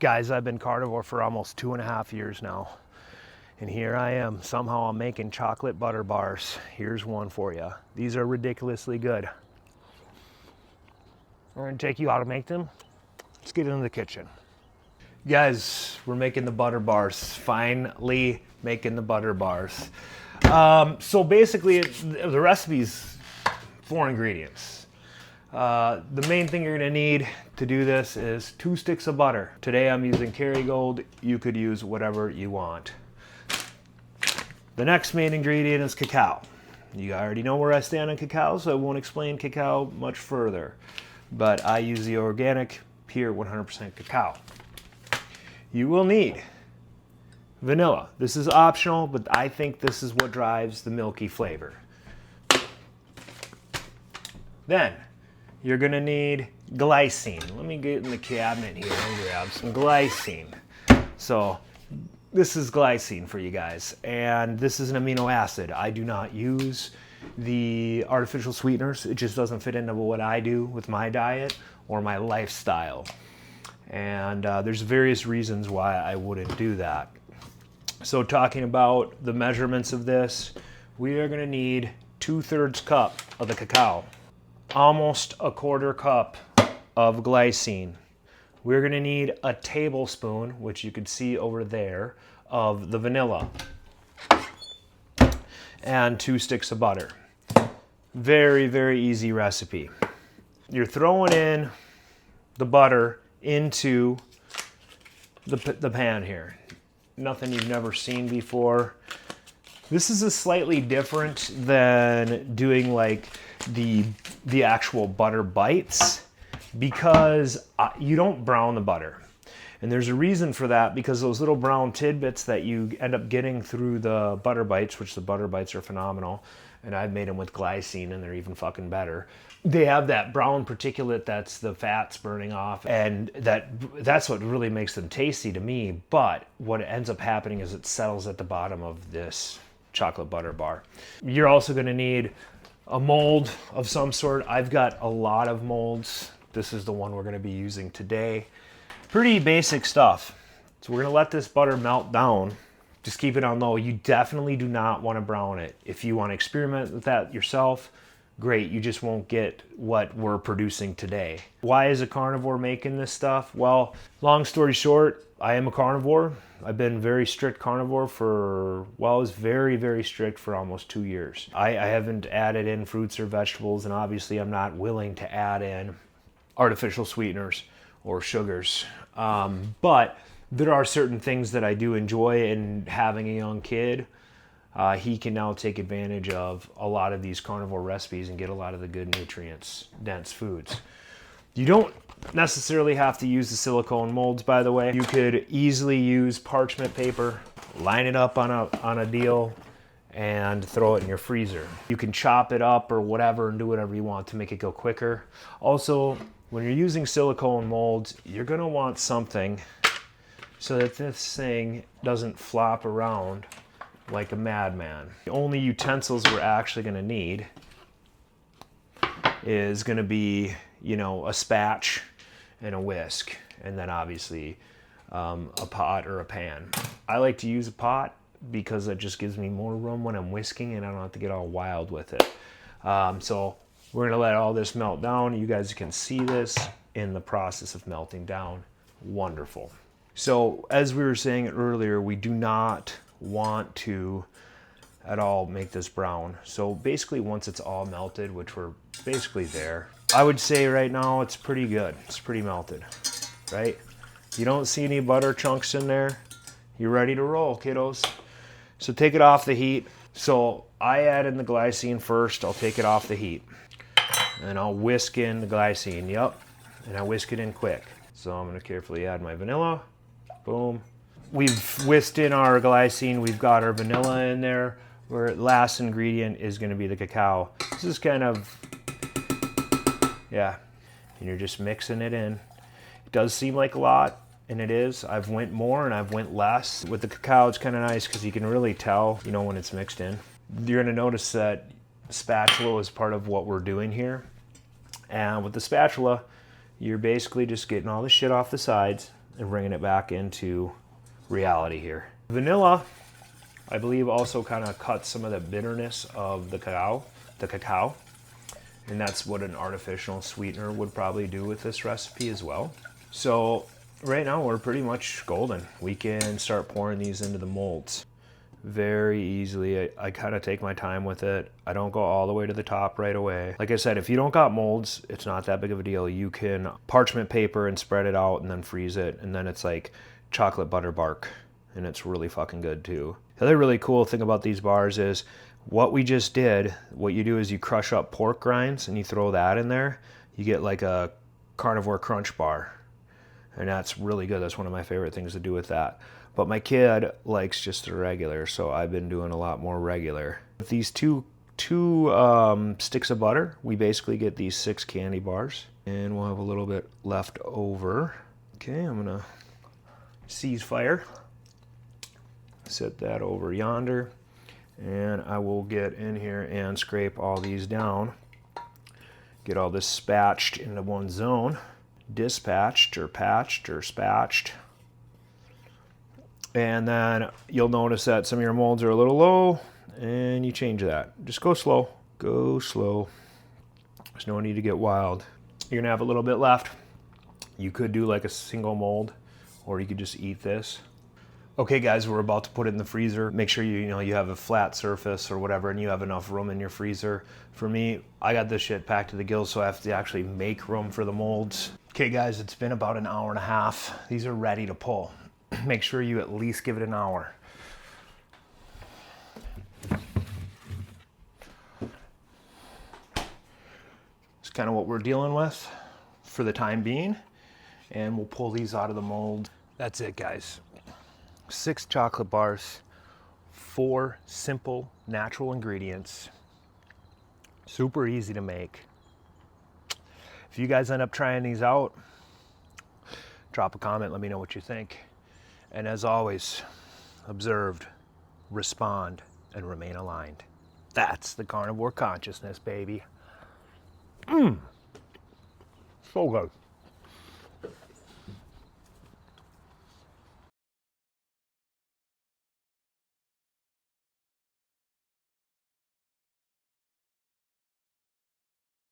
Guys, I've been carnivore for almost 2.5 years now. And here I am, somehow I'm making chocolate butter bars. Here's one for you. These are ridiculously good. We're gonna take you how to make them. Let's get into the kitchen. Guys, we're making the butter bars. Finally making the butter bars. So basically, the recipe's 4 ingredients. The main thing you're gonna need to do this is 2 sticks of butter. Today I'm using Kerrygold. You could use whatever you want. The next main ingredient is cacao. You already know where I stand on cacao, so I won't explain cacao much further. But I use the organic, pure 100% cacao. You will need vanilla. This is optional, but I think this is what drives the milky flavor. Then, you're gonna need glycine. Let me get in the cabinet here and grab some glycine. So, this is glycine for you guys, and this is an amino acid. I do not use the artificial sweeteners. It just doesn't fit into what I do with my diet or my lifestyle. And there's various reasons why I wouldn't do that. So talking about the measurements of this, we are gonna need 2/3 cup of the cacao, almost 1/4 cup of glycine. We're gonna need a tablespoon, which you could see over there, of the vanilla, and 2 sticks of butter. Very, very easy recipe. You're throwing in the butter into the pan here. Nothing you've never seen before. This is a slightly different than doing like the actual butter bites, because you don't brown the butter. And there's a reason for that, because those little brown tidbits that you end up getting through the butter bites, which the butter bites are phenomenal, and I've made them with glycine and they're even fucking better. They have that brown particulate that's the fats burning off, and that's what really makes them tasty to me. But what ends up happening is it settles at the bottom of this chocolate butter bar. You're also gonna need a mold of some sort. I've got a lot of molds. This is the one we're gonna be using today. Pretty basic stuff. So we're gonna let this butter melt down. Just keep it on low. You definitely do not wanna brown it. If you wanna experiment with that yourself, great, you just won't get what we're producing today. Why is a carnivore making this stuff? Well, long story short, I am a carnivore. I've been very strict carnivore for, well, I was very, very strict for almost 2 years. I haven't added in fruits or vegetables, and obviously I'm not willing to add in artificial sweeteners or sugars. But there are certain things that I do enjoy, and having a young kid, he can now take advantage of a lot of these carnivore recipes and get a lot of the good nutrients dense foods. You don't necessarily have to use the silicone molds, by the way. You could easily use parchment paper, line it up on a deal, and throw it in your freezer. You can chop it up or whatever and do whatever you want to make it go quicker. Also, when you're using silicone molds, you're gonna want something so that this thing doesn't flop around like a madman. The only utensils we're actually gonna need is gonna be, you know, a spatch and a whisk, and then obviously a pot or a pan. I like to use a pot because it just gives me more room when I'm whisking and I don't have to get all wild with it. So we're gonna let all this melt down. You guys can see this in the process of melting down. Wonderful. So as we were saying earlier, we do not want to at all make this brown. So basically once it's all melted, which we're basically there, I would say right now it's pretty good. It's pretty melted, right? You don't see any butter chunks in there. You're ready to roll, kiddos. So take it off the heat. So I add in the glycine first. I'll take it off the heat and I'll whisk in the glycine. Yep. And I whisk it in quick. So I'm gonna carefully add my vanilla. Boom. We've whisked in our glycine. We've got our vanilla in there. Our last ingredient is gonna be the cacao. This is kind of, yeah. And you're just mixing it in. It does seem like a lot, and it is. I've went more and I've went less. With the cacao, it's kind of nice because you can really tell, you know, when it's mixed in. You're gonna notice that spatula is part of what we're doing here. And with the spatula, you're basically just getting all the shit off the sides and bringing it back into reality here. Vanilla, I believe, also kind of cuts some of the bitterness of the cacao, and that's what an artificial sweetener would probably do with this recipe as well. So right now we're pretty much golden. We can start pouring these into the molds very easily. I kind of take my time with it. I don't go all the way to the top right away. Like I said, if you don't got molds, it's not that big of a deal. You can parchment paper and spread it out and then freeze it, and then it's like chocolate butter bark, and it's really fucking good too. The other really cool thing about these bars is what we just did. What you do is you crush up pork grinds and you throw that in there. You get like a carnivore crunch bar, and that's really good. That's one of my favorite things to do with that. But my kid likes just the regular, so I've been doing a lot more regular. With these two sticks of butter, we basically get these 6 candy bars, and we'll have a little bit left over. Okay, I'm gonna seize fire, set that over yonder, and I will get in here and scrape all these down. Get all this spatched into one zone, dispatched or patched or spatched. And then you'll notice that some of your molds are a little low, and you change that. Just go slow. Go slow. There's no need to get wild. You're gonna have a little bit left. You could do like a single mold, or you could just eat this. Okay guys, we're about to put it in the freezer. Make sure you have a flat surface or whatever, and you have enough room in your freezer. For me, I got this shit packed to the gills, so I have to actually make room for the molds. Okay guys, it's been about an hour and a half. These are ready to pull. Make sure you at least give it an hour. It's kind of what we're dealing with for the time being, and we'll pull these out of the mold. That's it guys. 6 chocolate bars, 4 simple natural ingredients, super easy to make. If you guys end up trying these out, drop a comment, let me know what you think. And as always, observe, respond, and remain aligned. That's the carnivore consciousness, baby. So good.